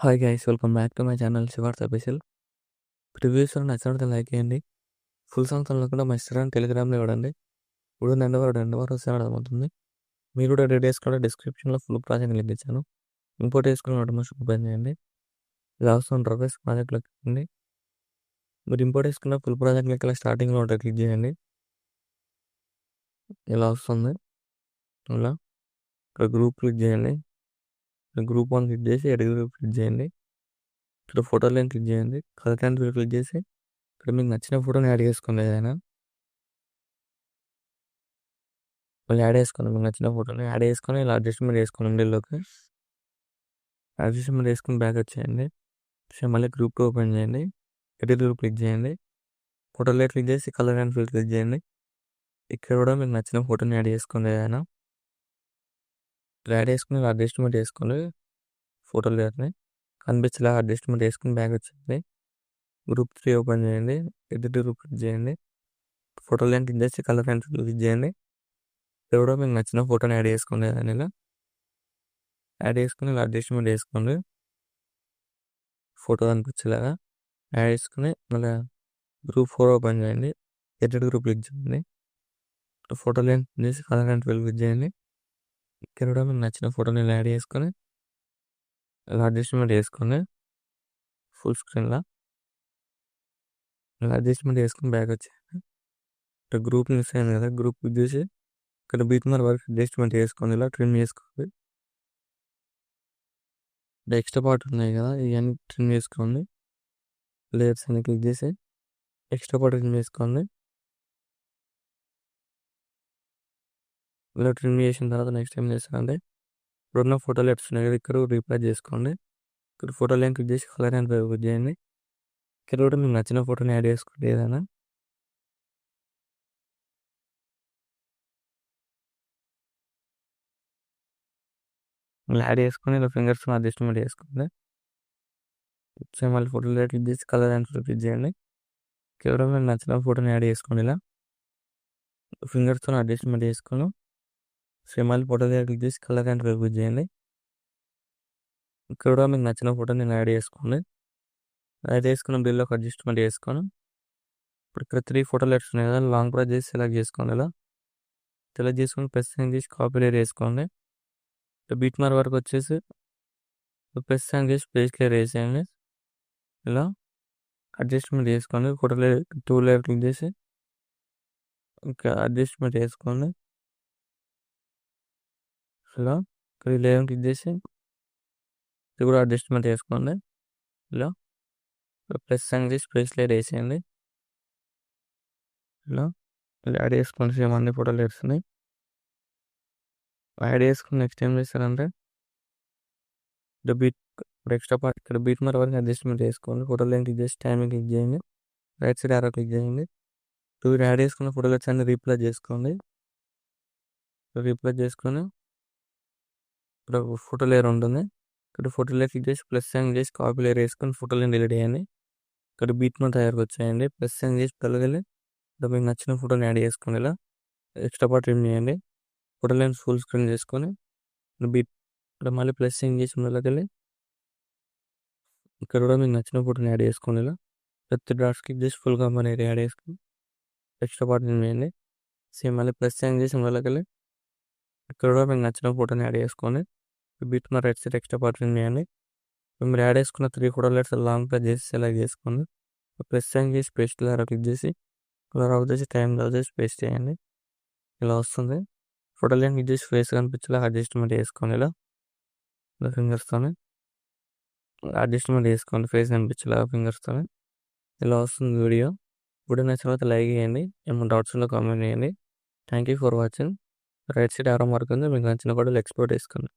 Hi guys, welcome back to my channel Shivarth official. Previews నచ్చినట్టు like చేయండి. Full songs కూడా మా ఇన్స్టాగ్రామ్, టెలిగ్రామ్లో ఇవ్వడండి. ఇప్పుడు రెండు వారం వస్తే అర్థమవుతుంది. మీరు కూడా రెడీ చేసుకోవడం డిస్క్రిప్షన్లో ఫుల్ ప్రాజెక్ట్ లింక్ ఇచ్చాను. ఇంపోర్ట్ చేసుకుని ఆటోమేషన్ ఓపెన్ చేయండి. ఇలా వస్తుంది డ్రఫెస్ ప్రాజెక్ట్లో క్లిక్. మీరు ఇంపోర్ట్ చేసుకున్న ఫుల్ ప్రాజెక్ట్ లింక్ స్టార్టింగ్లో ఉంటుంది, క్లిక్ చేయండి. ఇలా వస్తుంది. ఇలా ఇక్కడ గ్రూప్ క్లిక్ చేయండి. గ్రూప్ 1 క్లిక్ చేసి ఎడిట్ గ్రూప్ క్లిక్ చేయండి. ఇక్కడ ఫోటో లింక్ క్లిక్ చేయండి. కలర్ క్యాన్ క్లిక్ చేసి ఇక్కడ మీకు నచ్చిన ఫోటోని యాడ్ చేసుకోండి. ఏదైనా మళ్ళీ యాడ్ చేసుకోండి. మీకు నచ్చిన ఫోటోని యాడ్ చేసుకొని ఇలా అడ్జస్ట్మెంట్ చేసుకోండి. మిడిల్లోకి అడ్జస్ట్మెంట్ చేసుకుని బ్యాక్ వచ్చేయండి. మళ్ళీ గ్రూప్ 2 ఓపెన్ చేయండి. ఎడిట్ గ్రూప్ క్లిక్ చేయండి. ఫోటోలో క్లిక్ చేసి కలర్ అండ్ ఫిల్ క్లిక్ చేయండి. ఇక్కడ కూడా మీకు నచ్చిన ఫోటోని యాడ్ చేసుకోండి. ఏదైనా యాడ్ చేసుకుని ఇలా అడ్జస్ట్మెంట్ చేసుకోండి. ఫోటో లేయర్ని కనిపించేలా అడ్జస్ట్మెంట్ చేసుకుని బ్యాక్ వచ్చింది. గ్రూప్ 3 ఓపెన్ చేయండి. ఎడిట్ గ్రూప్ క్లిక్ చేయండి. ఫోటో లైన్ క్లిక్ చేసి కలర్ అండ్ క్లిక్ చేయండి. ఇక్కడ కూడా మీకు నచ్చిన ఫోటోని యాడ్ చేసుకోండి. దాన్ని ఇలా యాడ్ చేసుకుని ఇలా అడ్జస్ట్మెంట్ చేసుకోండి. ఫోటో అనిపించేలాగా యాడ్ చేసుకుని మళ్ళీ గ్రూప్ 4 ఓపెన్ చేయండి. ఎడిట్ గ్రూప్ క్లిక్ చేయండి. ఫోటో లైన్ చేసి కలర్ అండ్ క్లిక్ చేయండి. ఇక్కడ కూడా మీకు నచ్చిన ఫోటోని ఇలా యాడ్ చేసుకొని ఇలా అడ్జస్ట్మెంట్ చేసుకోండి. ఫుల్ స్క్రీన్లో ఇలా అడ్జస్ట్మెంట్ చేసుకుని బ్యాక్ వచ్చేయండి. ఇక్కడ గ్రూప్ మిస్ అయింది కదా, గ్రూప్ క్లిక్ చేసి ఇక్కడ బీట్ మార్ వరకు అడ్జస్ట్మెంట్ చేసుకోండి. ఇలా ట్రిమ్ చేసుకోండి. ఎక్స్ట్రా పార్ట్ ఉన్నాయి కదా, ఇవన్నీ ట్రిమ్ చేసుకోండి. లేయర్స్ అన్ని క్లిక్ చేసి ఎక్స్ట్రా పార్ట్ ట్రిమ్ చేసుకోండి. ఇలా ట్రిమ్ చేసిన తర్వాత నెక్స్ట్ ఏం చేస్తారంటే ఇప్పుడున్న ఫోటోలు ఎట్స్తున్నాయి కదా, ఇక్కడ రీప్లేస్ చేసుకోండి. ఇక్కడ ఫోటో లైన్ క్లిక్ చేసి కలర్ అండ్ క్లిక్ చేయండి. ఇక్కడ కూడా మీకు నచ్చిన ఫోటోని యాడ్ చేసుకోండి. ఏదైనా ఇలా యాడ్ చేసుకొని ఇలా ఫింగర్స్ అడ్జస్ట్మెంట్ చేసుకోండి. మళ్ళీ ఫోటో క్లిక్ చేసి కలర్ అండ్ క్లిక్ చేయండి. ఇక్కడ మీకు నచ్చిన ఫోటోని యాడ్ చేసుకోండి. ఇలా ఫింగర్స్తో అడ్జస్ట్మెంట్ చేసుకొని మళ్ళీ ఫోటో క్లిక్ చేసి కలర్ అండ్ క్లిక్ చేయండి. ఇక్కడ కూడా మీకు నచ్చిన ఫోటోని యాడ్ చేసుకోండి. యాడ్ చేసుకున్న బిల్లోకి అడ్జస్ట్మెంట్ చేసుకొని ఇప్పుడు ఇక్కడ 3 ఫోటోలు వస్తున్నాయి కదా, లాంగ్ ప్రెస్ చేసి సెలెక్ట్ చేసుకోండి. ఇలా సెలెక్ట్ చేసుకొని ప్రెస్ చేసి కాపీ లేయర్ వేసుకోండి. బీట్ మార్ వరకు వచ్చేసి ప్రెస్ చేసి పేజ్ క్లియర్ వేసేయండి. ఇలా అడ్జస్ట్మెంట్ చేసుకోండి. ఫోటో లేయర్ 2 లేయర్ క్లిక్ చేసి ఇంకా అడ్జస్ట్మెంట్ చేసుకోండి. ఇలా ఇక్కడ లేయర్ క్లిక్ చేసి ఇది కూడా అడ్జస్ట్మెంట్ చేసుకోండి. ఇలా ప్లస్ చేసి ప్లేస్ లేయర్ వేసేయండి. ఇలా యాడ్ చేసుకొని సేమ్ అన్ని ఫోటోలు వేస్తున్నాయి. యాడ్ చేసుకుని నెక్స్ట్ ఏం చేస్తారంటే బీట్ ఎక్స్ట్రా పార్ట్ ఇక్కడ బీట్ మార్ వరకు అడ్జస్ట్మెంట్ చేసుకోండి. ఫోటో లైన్ క్లిక్ చేసి టైమింగ్ క్లిక్ చేయండి. రైట్ సైడ్ యారో క్లిక్ చేయండి. యాడ్ చేసుకున్న ఫోటోలు అన్ని రీప్లేస్ చేసుకోండి. రీప్లేస్ చేసుకొని ఇక్కడ ఫోటో లేయర్ ఉంటుంది. ఇక్కడ ఫోటో లేయర్ క్లిక్ చేసి ప్లస్ సైన్ చేసి కాపీ లేయర్ వేసుకొని ఫోటో లైన్ డిలీట్ చేయండి. ఇక్కడ బీట్ మార్ తయారుకు వచ్చేయండి. ప్లస్ సైన్ చేసి తొలగలి ఇక్కడ మీకు నచ్చిన ఫోటోని యాడ్ చేసుకోండి. ఇలా ఎక్స్ట్రా పార్ట్ రిమూవ్ చేయండి. ఫోటో లైన్ ఫుల్ స్క్రీన్ చేసుకొని బీట్ ఇక్కడ మళ్ళీ ప్లస్ సైన్ చేసి వెళ్ళగలి ఇక్కడ కూడా మీకు నచ్చిన ఫోటోని యాడ్ చేసుకోండి. ఇలా ప్రతి డాట్స్ క్లిక్ చేసి ఫుల్ కంపెనీ యాడ్ చేసుకొని ఎక్స్ట్రా పార్ట్ రిమూవ్ చేయండి. సేమ్ మళ్ళీ ప్లస్ సైన్ చేసి వెళ్ళగలి ఇక్కడ కూడా మీకు నచ్చిన ఫోటోని యాడ్ చేసుకోండి. బీట్ మార్ right side extra part remove చేయండి. మీరు యాడ్ చేసుకున్న 3 ఫోటో లైట్స్ లాంగ్ ప్రెస్ చేసి సెలెక్ట్ చేసుకోండి. ప్లస్ సైన్ చేసి పేస్ట్ లాగా క్లిక్ చేసి కలర్ అవుట్ చేసి టైం అవుట్ చేసి పేస్ట్ చేయండి. ఇలా వస్తుంది. ఫోటో లైన్ క్లిక్ చేసి ఫేస్ కనిపించేలా అడ్జస్ట్మెంట్ చేసుకోండి. ఇలా ఫింగర్స్తో అడ్జస్ట్మెంట్ చేసుకోండి. ఫేస్ కనిపించేలా ఫింగర్స్తో ఇలా వస్తుంది వీడియో. నచ్చిన తర్వాత లైక్ చేయండి. ఏమైనా డౌట్స్ ఉందో కామెంట్ చేయండి. Thank you for watching. Right side ఆరో మార్క్ ఉంది, మీకు నచ్చిన ఫోటోలు ఎక్స్పోర్ట్ చేసుకోండి.